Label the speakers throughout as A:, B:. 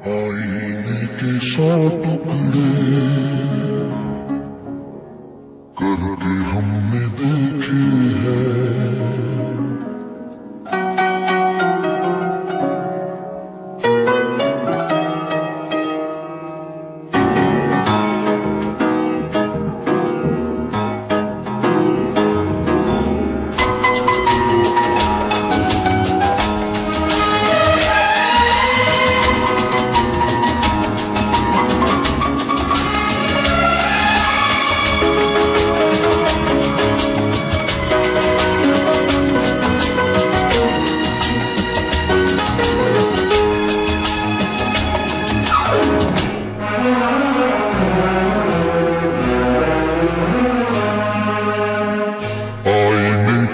A: आईने के 100 टुकड़े करके हमने देखे हैं।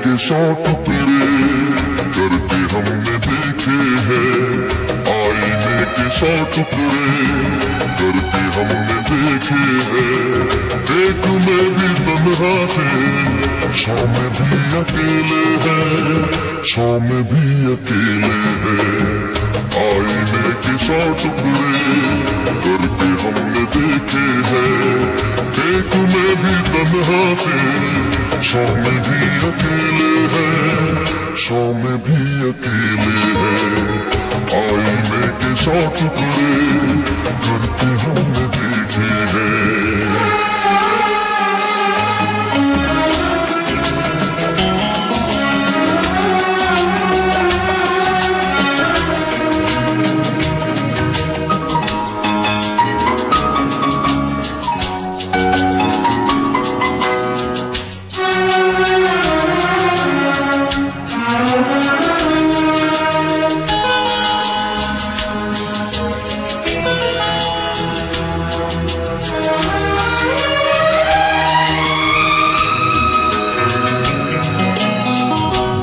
A: के 100 टुकड़े करके हमने देखे हैं। आईने के 100 टुकड़े करके हमने देखे हैं। एक में भी तन्हा थे, 100 में भी अकेले हैं, 100 में भी अकेले हैं। आईने के 100 टुकड़े करके हमने देखे हैं। एक में भी तन्हा थे, 100 में भी अकेले हैं, 100 में भी अकेले हैं। आईने के 100 टुकड़े करके हमने देखे हैं।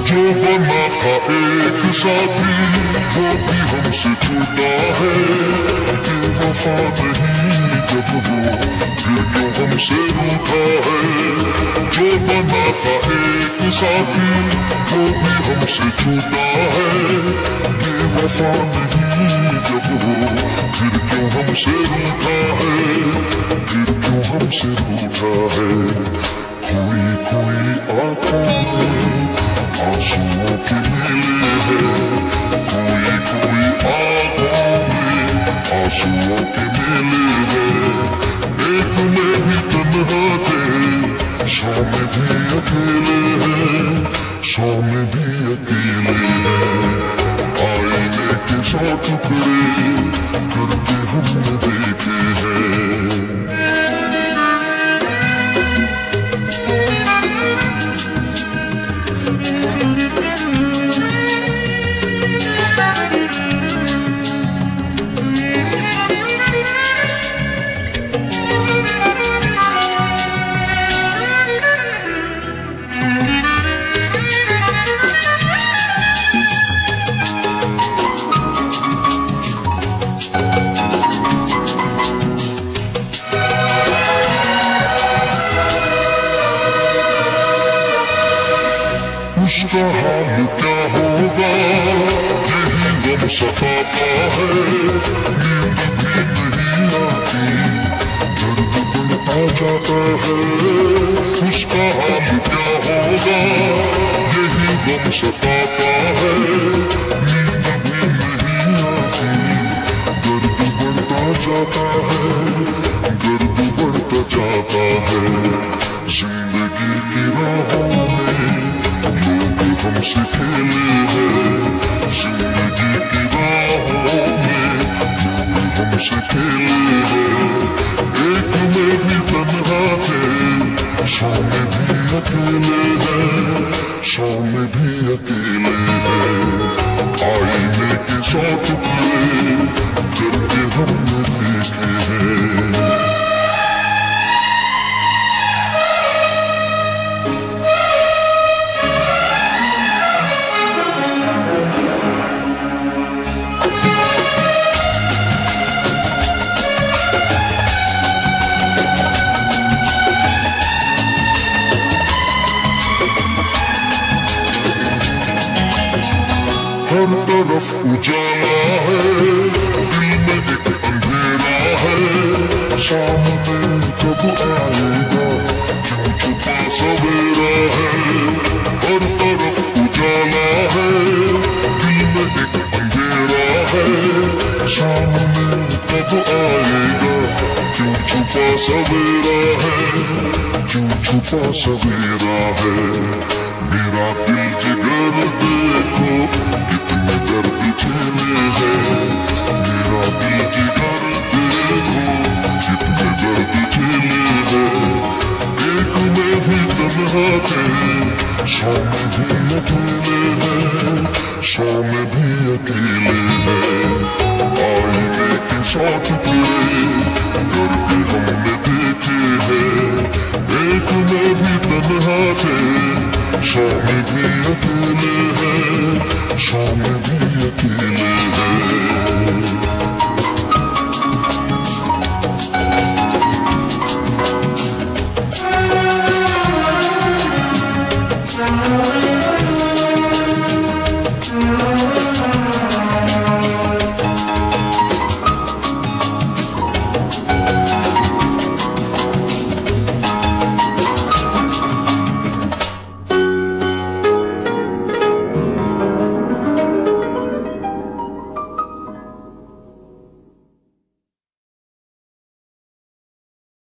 A: जो बना था एक साथी वो भी हमसे छूटा है। क्यों वफा नहीं जब वो फिर क्यों हमसे रूठा है। जो बना था एक साथी वो भी हमसे छूटा है। क्यों वफा नहीं जब वो फिर क्यों हमसे रूठा है, फिर क्यों हमसे रूठा है। कोई कोई आंखों में आंसुओं की मिले हैं। कोई कोई आंखों में आंसुओं की मिले हैं। एक में भी तन्हा थे, 100 में भी अकेले हैं, 100 में भी अकेले हैं। आईने के 100 टुकड़े करके हमने देखे हैं। उसका हाल क्या होगा यही गम सताता है। नींद भी नहीं आती, दर्द बढ़ता जाता है। उसका हाल क्या होगा यही गम सताता है। नींद भी नहीं आती, दर्द बढ़ता जाता है, दर्द बढ़ता जाता है। जिंदगी की राहों में लोग हमसे खेले हैं। जिंदगी की राहों में लोग हमसे खेले हैं। एक में भी तन्हा थे, 100 में भी अकेले हैं, 100 में भी अकेले हैं। आईने के 100 टुकड़े करके हमने देखे हैं। हर तरफ उजाला है, कब आएगा, क्यों छुपा सवेरा है, हर तरफ उजाला है, दिल में एक अंधेरा है, सामने कब आएगा, क्यों छुपा सवेरा है, क्यों छुपा सवेरा है। मेरा दिल जिगर देखो कितने दर्द झेले हैं, मेरा दिल जिगर देखो कितने दर्द झेले हैं। एक में भी तन्हा थे, 100 में भी अकेले हैं, 100 में भी अकेले हैं। आईने के साथ